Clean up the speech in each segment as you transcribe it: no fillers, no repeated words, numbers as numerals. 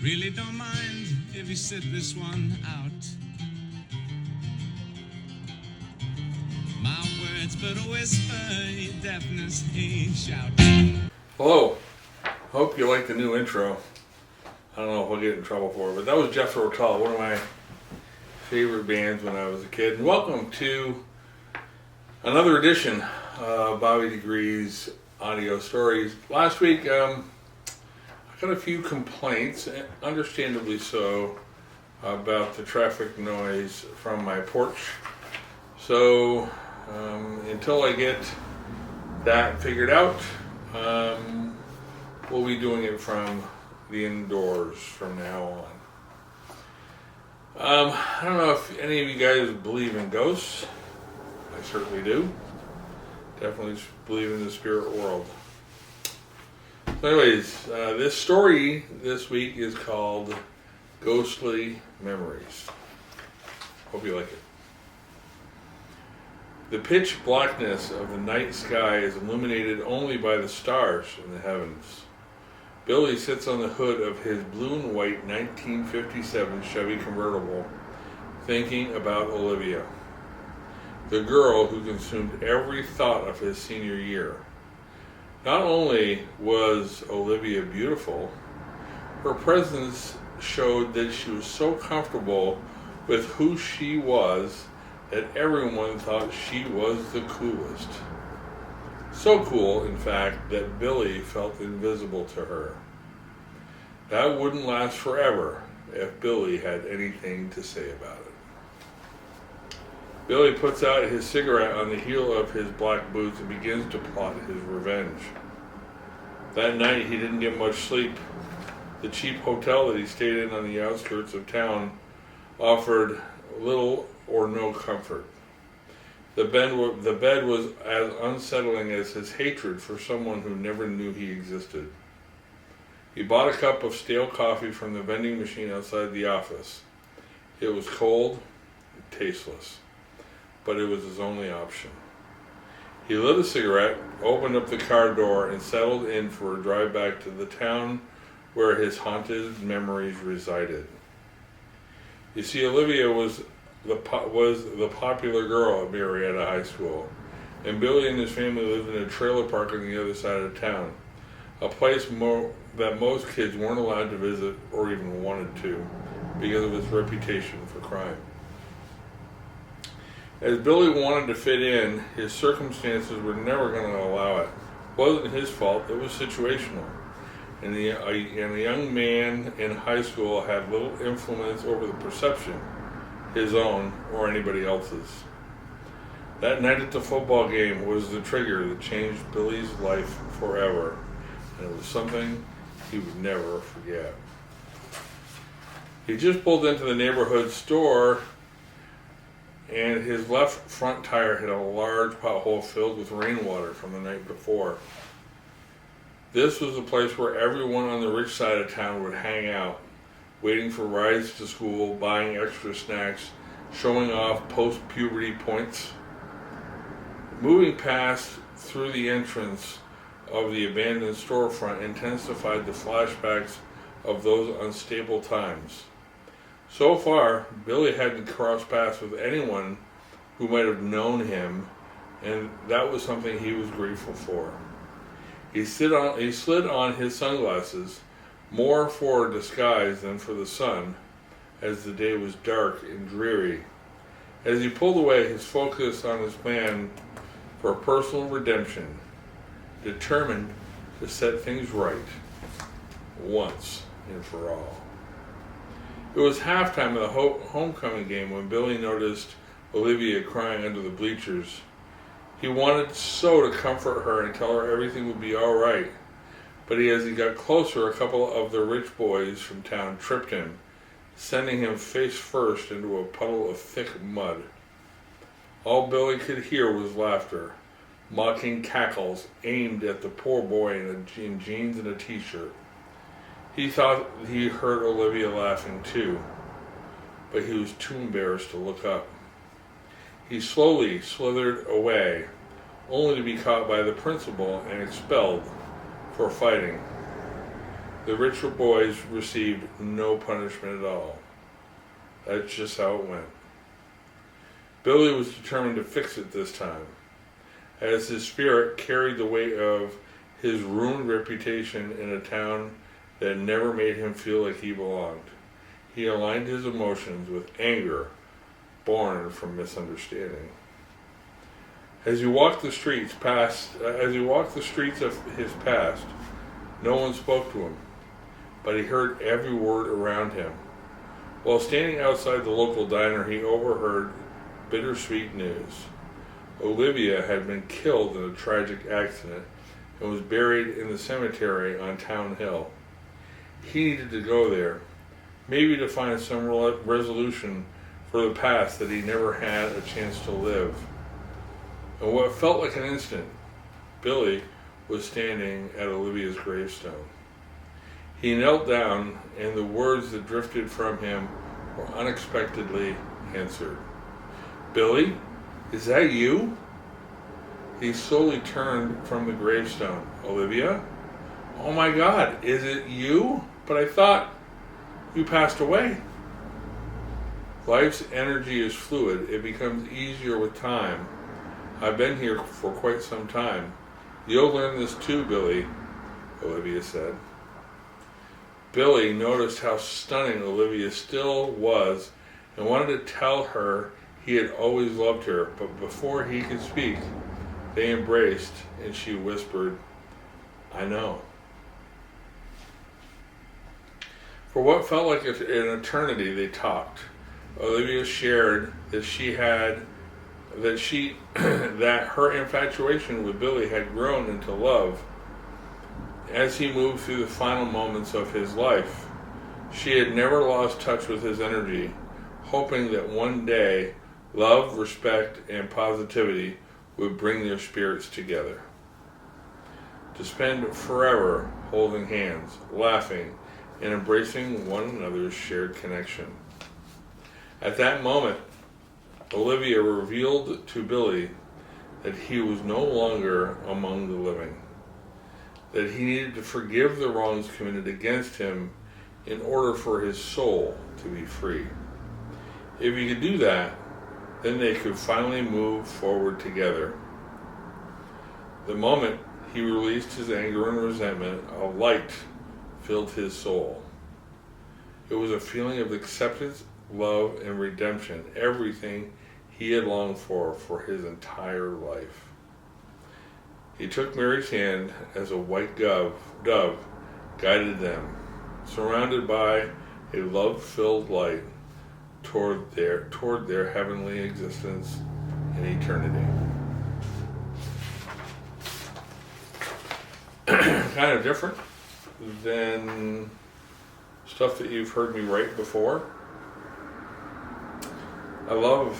Really don't mind if you sit this one out. My words but a whisper, your deafness a shout. Hello. Hope you like the new intro. I don't know if I'll get in trouble for it, but that was Jethro Tull, one of my favorite bands when I was a kid. And welcome to another edition of Bobby Degree's Audio Stories. Last week, I got a few complaints, understandably so, about the traffic noise from my porch. So, until I get that figured out, we'll be doing it from the indoors from now on. I don't know if any of you guys believe in ghosts. I certainly do. Definitely believe in the spirit world. So anyways, this story this week is called Ghostly Memories. Hope you like it. The pitch blackness of the night sky is illuminated only by the stars in the heavens. Billy sits on the hood of his blue and white 1957 Chevy convertible, thinking about Olivia, the girl who consumed every thought of his senior year. Not only was Olivia beautiful, her presence showed that she was so comfortable with who she was that everyone thought she was the coolest. So cool, in fact, that Billy felt invisible to her. That wouldn't last forever if Billy had anything to say about it. Billy puts out his cigarette on the heel of his black boots and begins to plot his revenge. That night he didn't get much sleep. The cheap hotel that he stayed in on the outskirts of town offered little or no comfort. The bed was as unsettling as his hatred for someone who never knew he existed. He bought a cup of stale coffee from the vending machine outside the office. It was cold and tasteless, but it was his only option. He lit a cigarette, opened up the car door, and settled in for a drive back to the town where his haunted memories resided. You see, Olivia was the popular girl at Marietta High School, and Billy and his family lived in a trailer park on the other side of town, a place that most kids weren't allowed to visit or even wanted to because of its reputation for crime. As Billy wanted to fit in, his circumstances were never going to allow it. It wasn't his fault, it was situational. And the young man in high school had little influence over the perception, his own or anybody else's. That night at the football game was the trigger that changed Billy's life forever, and it was something he would never forget. He just pulled into the neighborhood store, and his left front tire hit a large pothole filled with rainwater from the night before. This was the place where everyone on the rich side of town would hang out, waiting for rides to school, buying extra snacks, showing off post-puberty points. Moving past through the entrance of the abandoned storefront intensified the flashbacks of those unstable times. So far, Billy hadn't crossed paths with anyone who might have known him, and that was something he was grateful for. He slid on his sunglasses, more for disguise than for the sun, as the day was dark and dreary. As he pulled away, his focus on his plan for personal redemption, determined to set things right once and for all. It was halftime of the homecoming game when Billy noticed Olivia crying under the bleachers. He wanted so to comfort her and tell her everything would be all right, but as he got closer, a couple of the rich boys from town tripped him, sending him face first into a puddle of thick mud. All Billy could hear was laughter, mocking cackles aimed at the poor boy in jeans and a t-shirt. He thought he heard Olivia laughing too, but he was too embarrassed to look up. He slowly slithered away, only to be caught by the principal and expelled for fighting. the richer boys received no punishment at all. That's just how it went. Billy was determined to fix it this time, as his spirit carried the weight of his ruined reputation in a town that never made him feel like he belonged. He aligned his emotions with anger born from misunderstanding. As he walked the streets of his past, no one spoke to him, but he heard every word around him. While standing outside the local diner, he overheard bittersweet news. Olivia had been killed in a tragic accident and was buried in the cemetery on Town Hill. He needed to go there, maybe to find some resolution for the past that he never had a chance to live. In what felt like an instant, Billy was standing at Olivia's gravestone. He knelt down, and the words that drifted from him were unexpectedly answered. "Billy, is that you?" He slowly turned from the gravestone. "Olivia? Oh my God, is it you? But I thought you passed away." Life's energy is fluid. It becomes easier with time. I've been here for quite some time. You'll learn this too, Billy, Olivia said. Billy noticed how stunning Olivia still was and wanted to tell her he had always loved her, but before he could speak, they embraced and she whispered, "I know." For what felt like an eternity, they talked. Olivia shared that her infatuation with Billy had grown into love. As he moved through the final moments of his life, she had never lost touch with his energy, hoping that one day love, respect, and positivity would bring their spirits together, to spend forever holding hands, laughing, and embracing one another's shared connection. At that moment, Olivia revealed to Billy that he was no longer among the living, that he needed to forgive the wrongs committed against him in order for his soul to be free. If he could do that, then they could finally move forward together. The moment he released his anger and resentment, a light filled his soul. It was a feeling of acceptance, love, and redemption, everything he had longed for his entire life. He took Mary's hand as a white dove guided them, surrounded by a love-filled light toward their heavenly existence in eternity. Kind of different than stuff that you've heard me write before. I love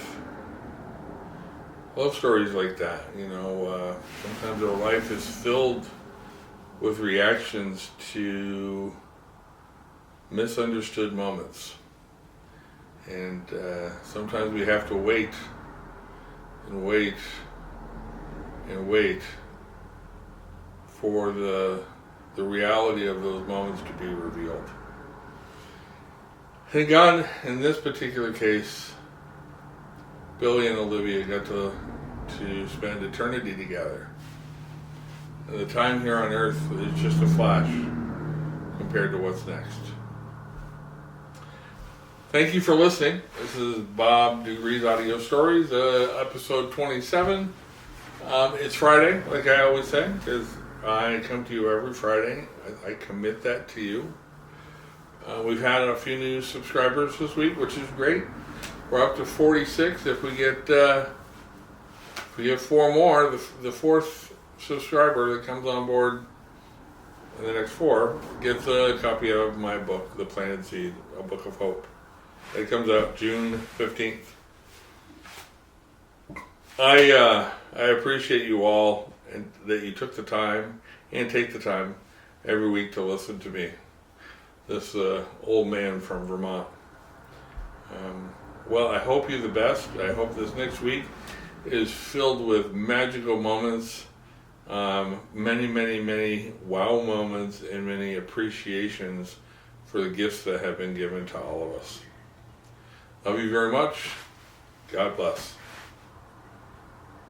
stories like that. Sometimes our life is filled with reactions to misunderstood moments. And sometimes we have to wait and wait and wait for the reality of those moments to be revealed. And God, in this particular case, Billy and Olivia got to spend eternity together. And the time here on earth is just a flash compared to what's next. Thank you for listening. This is Bob Degrees Audio Stories, episode 27. It's Friday, like I always say, because I come to you every Friday. I commit that to you. We've had a few new subscribers this week, which is great. We're up to 46. If we get 4 more, the fourth subscriber that comes on board in the next 4 gets a copy of my book, The Planted Seed, A Book of Hope. It comes out June 15th. I appreciate you all and that you took the time and take the time every week to listen to me, this old man from Vermont. Well, I hope you the best. I hope this next week is filled with magical moments, many, many, many wow moments and many appreciations for the gifts that have been given to all of us. Love you very much. God bless.